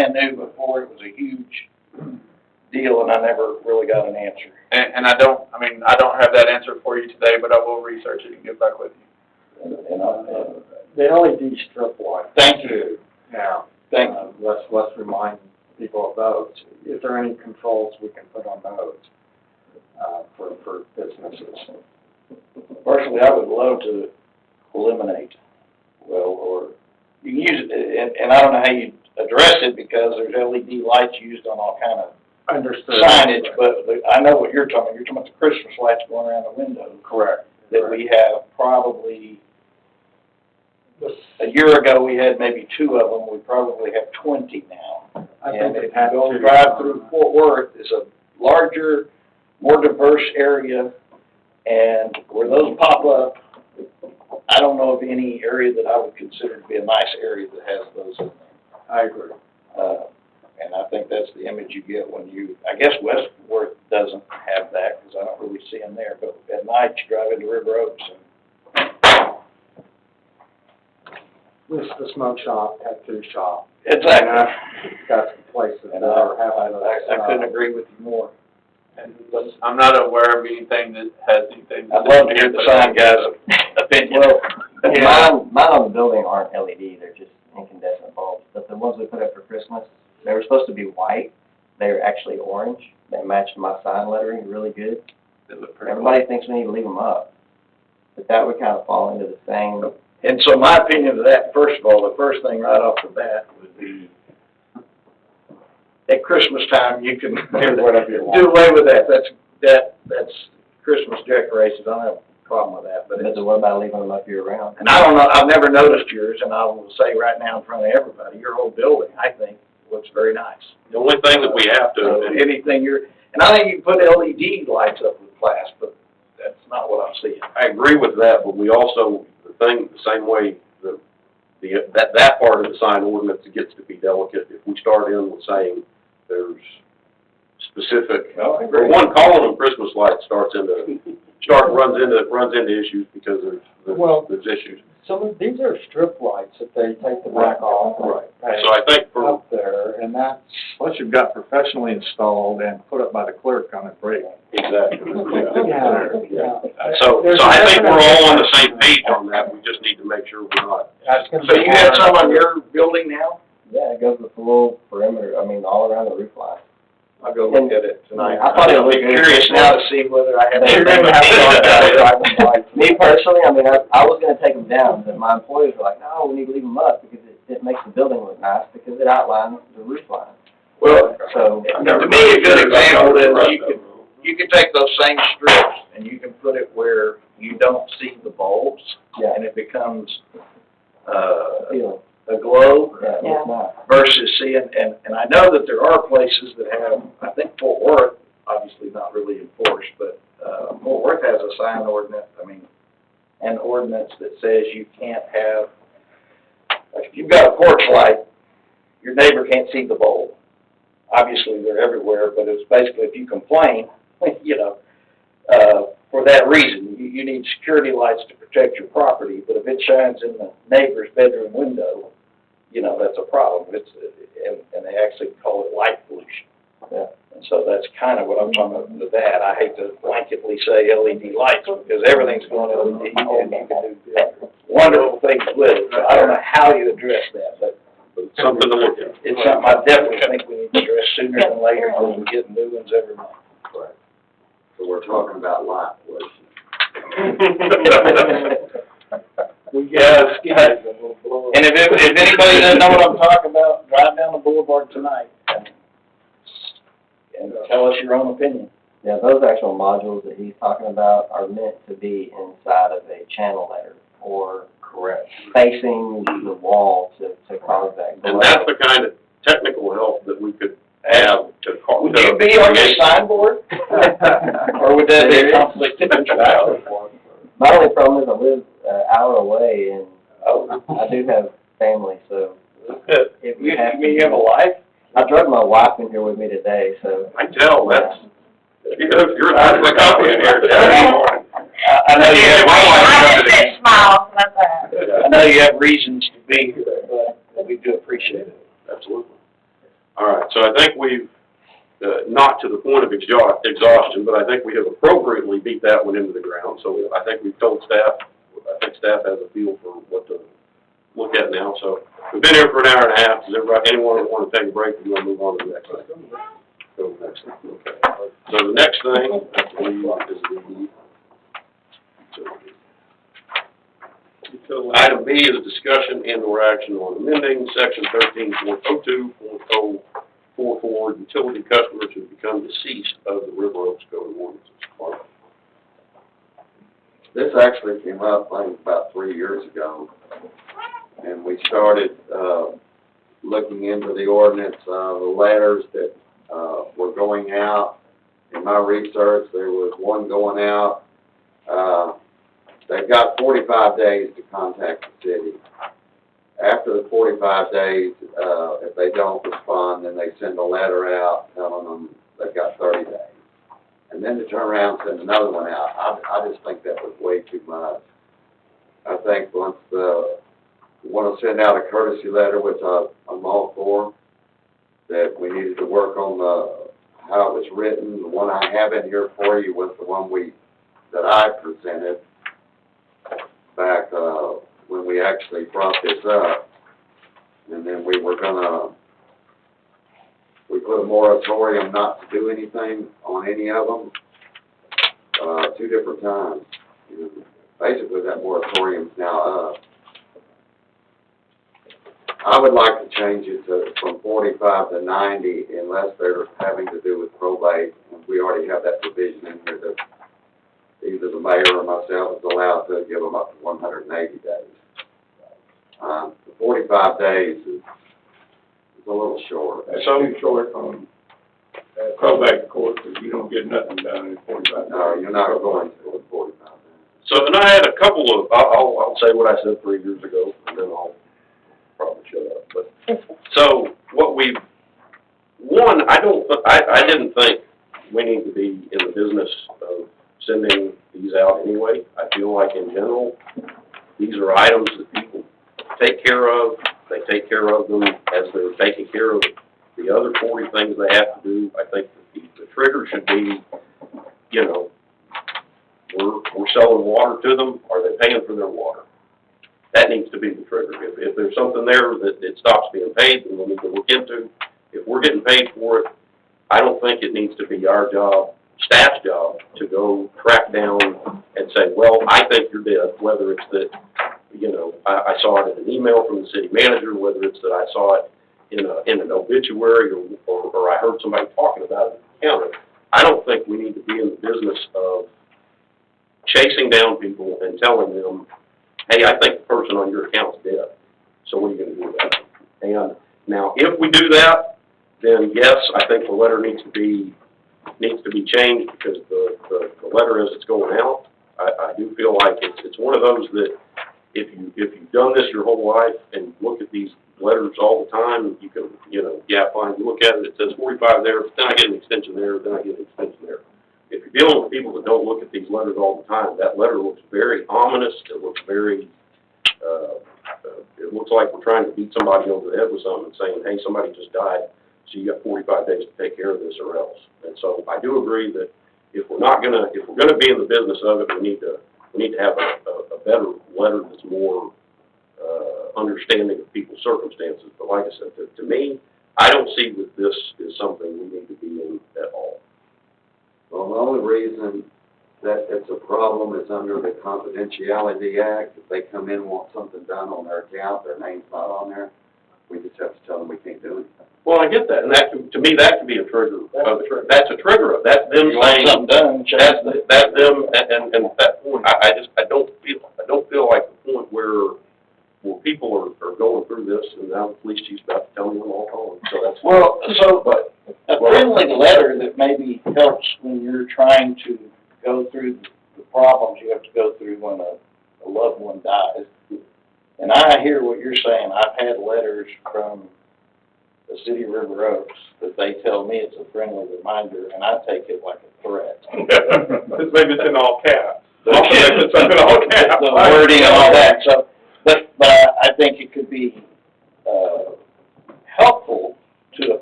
brand new before, it was a huge deal, and I never really got an answer. And I don't have that answer for you today, but I will research it and get back with you. The LED strip light. Thank you. Now, Thank you. let's remind people of those. Is there any controls we can put on those for businesses? Personally, I would love to eliminate, or you can use it, and I don't know how you address it because there's LED lights used on all kind of Understood. signage, but I know what you're talking about. You're talking about the Christmas lights going around the window. Correct. That we have probably, a year ago, we had maybe 2 of them. We probably have 20 now. I And think if you go drive through Fort Worth, it's a larger, more diverse area, and where those pop up, I don't know of any area that I would consider to be a nice area that has those in there. I agree. And I think that's the image you get when you, I guess West Worth doesn't have that, because I don't really see them there, but at night you drive into River Oaks and. This is the smoke shop, tattoo shop. Exactly. That's the places that And are having those. I couldn't agree with you more. And I'm not aware of anything that has anything. I'd love to hear the sign guy's opinion. Well, mine on the building aren't LED, they're just incandescent bulbs, but the ones we put up for Christmas, they were supposed to be white, they were actually orange, they matched my sign lettering really good. They look pretty Everybody thinks we need to leave them up, but that would kind of fall into the same. And so my opinion of that, first of all, the first thing right off the bat would be, at Christmas time, you can Do whatever you want. do away with that. That's Christmas decorations. I don't have a problem with that, but But it's, what about leaving them up year round? and I don't know, I've never noticed yours, and I will say right now in front of everybody, your whole building, I think, looks very nice. The only thing that we have So to, anything and I think you can put LED lights up with glass, but that's not what I'm seeing. I agree with that, but we also, the same way, that part of the sign ordinance gets to be delicate. If we start in with saying there's specific, No, I for one, calling them Christmas lights runs into issues because Well- there's issues. These are strip lights that they take the back off. Right. and So I think for, Up there, and that's. Plus you've got professionally installed and put up by the clerk on a break. exactly. Yeah. So I think we're all on the same page on that. We just need to make sure we're not. That's gonna So be you have hard. some on your building now? Yeah, it goes with the little perimeter, all around the roof line. I'll go look at it tonight. I thought it I'll looked be good. curious now to see whether I have They're anything gonna have about it. Me personally, I was gonna take them down, but my employees were like, no, we need to leave them up because it makes the building look nice because it outlines the roof line. Well, So, to me, a good example is you can take those same strips and you can put it where you don't see the bulbs, yeah, and it becomes, feel, a glow yeah, it looks nice. versus seeing, and I know that there are places that have, I think Fort Worth, obviously not really enforced, but, Fort Worth has a sign ordinance, an ordinance that says you can't have, like if you've got a porch light, your neighbor can't see the bulb. Obviously, they're everywhere, but it's basically if you complain, for that reason, you need security lights to protect your property, but if it shines in the neighbor's bedroom window, that's a problem. And they actually call it light pollution. Yeah. And so that's kind of what I'm talking about with that. I hate to blanketly say LED lights because everything's going LED and you can do wonderful things with it. So I don't know how you address that, but It's something to look at. it's something I definitely think we need to address sooner than later because we get new ones every month. Right. So we're talking about light pollution. And if anybody doesn't know what I'm talking about, drive down the boulevard tonight and tell us your own opinion. Yeah, those actual modules that he's talking about are meant to be inside of a channel letter or facing the wall to cause that glow. And that's the kind of technical help that we could have to call. Would you be on the signboard? Or would that be a conflict of interest? My only problem is I live an hour away and Oh, I do have family, so if we you have mean you have a life? I drug my wife in here with me today, so. I tell, you're not the copy in here anymore. I know you have, I just said smile, that's that. I know you have reasons to be here, but we do appreciate it. Absolutely. All right, so I think we've, not to the point of exhaustion, but I think we have appropriately beat that one into the ground. So I think we've told staff, I think staff has a feel for what to look at now. So we've been here for an hour and a half. Does anyone want to take a break? We want to move on to the next thing? Go to the next thing. Okay. So the next thing, I believe, is the item B is discussion and/or action on amending section 13.02.044 utility customers who become deceased of the River Oaks Code of Ordinances. Mark? This actually came up, I think, about 3 years ago, and we started looking into the ordinance, the letters that were going out. In my research, there was one going out. They've got 45 days to contact the city. After the 45 days, if they don't respond, then they send a letter out telling them they've got 30 days. And then to turn around and send another one out. I just think that was way too much. I think once we want to send out a courtesy letter, which I'm all for, that we needed to work on how it was written. The one I have in here for you was the one that I presented back when we actually brought this up. And then we put a moratorium not to do anything on any of them, 2 different times. Basically, that moratorium's now up. I would like to change it from 45 to 90 unless they're having to do with probate. And we already have that provision in here that either the mayor or myself is allowed to give them up to 180 days. The 45 days is a little short. That's too short on probate court, because you don't get nothing done in 45 days. No, you're not going to in 45 days. So, and I had a couple of, I'll say what I said 3 years ago, and then I'll probably shut up. But so what I didn't think we need to be in the business of sending these out anyway. I feel like in general, these are items that people take care of. They take care of them as they're taking care of the other 40 things they have to do. I think the trigger should be, we're selling water to them. Are they paying for their water? That needs to be the trigger. If there's something there that it stops being paid, then we need to look into. If we're getting paid for it, I don't think it needs to be our job, staff's job, to go track down and say, well, I think you're dead, whether it's that, I saw it in an email from the city manager, whether it's that I saw it in an obituary or I heard somebody talking about it in the counter. I don't think we need to be in the business of chasing down people and telling them, hey, I think the person on your account's dead, so what are you going to do about it? And now, if we do that, then yes, I think the letter needs to be changed, because the letter as it's going out, I do feel like it's one of those that if you've done this your whole life and look at these letters all the time, you can, fine, you look at it, it says 45 there, then I get an extension there, then I get an extension there. If you're dealing with people that don't look at these letters all the time, that letter looks very ominous. It looks very, it looks like we're trying to beat somebody over the head with something and saying, hey, somebody just died, so you got 45 days to take care of this or else. And so I do agree that if we're gonna be in the business of it, we need to have a better letter that's more understanding of people's circumstances. But like I said, to me, I don't see that this is something we need to be in at all. Well, the only reason that it's a problem is under the Confidentiality Act. If they come in and want something done on their account, their name's not on there, we just have to tell them we can't do anything. Well, I get that, and to me, that could be a trigger. That's a trigger of, that's them saying, that's them, and at that point, I don't feel like the point where people are going through this, and now the police chief's about to tell me I'm all wrong, so that's. Well, a friendly letter that maybe helps when you're trying to go through the problems you have to go through when a loved one dies. And I hear what you're saying. I've had letters from the city of River Oaks that they tell me it's a friendly reminder, and I take it like a threat. Maybe it's in all caps. The It's in all caps. the wording and all that, so, but I think it could be helpful to a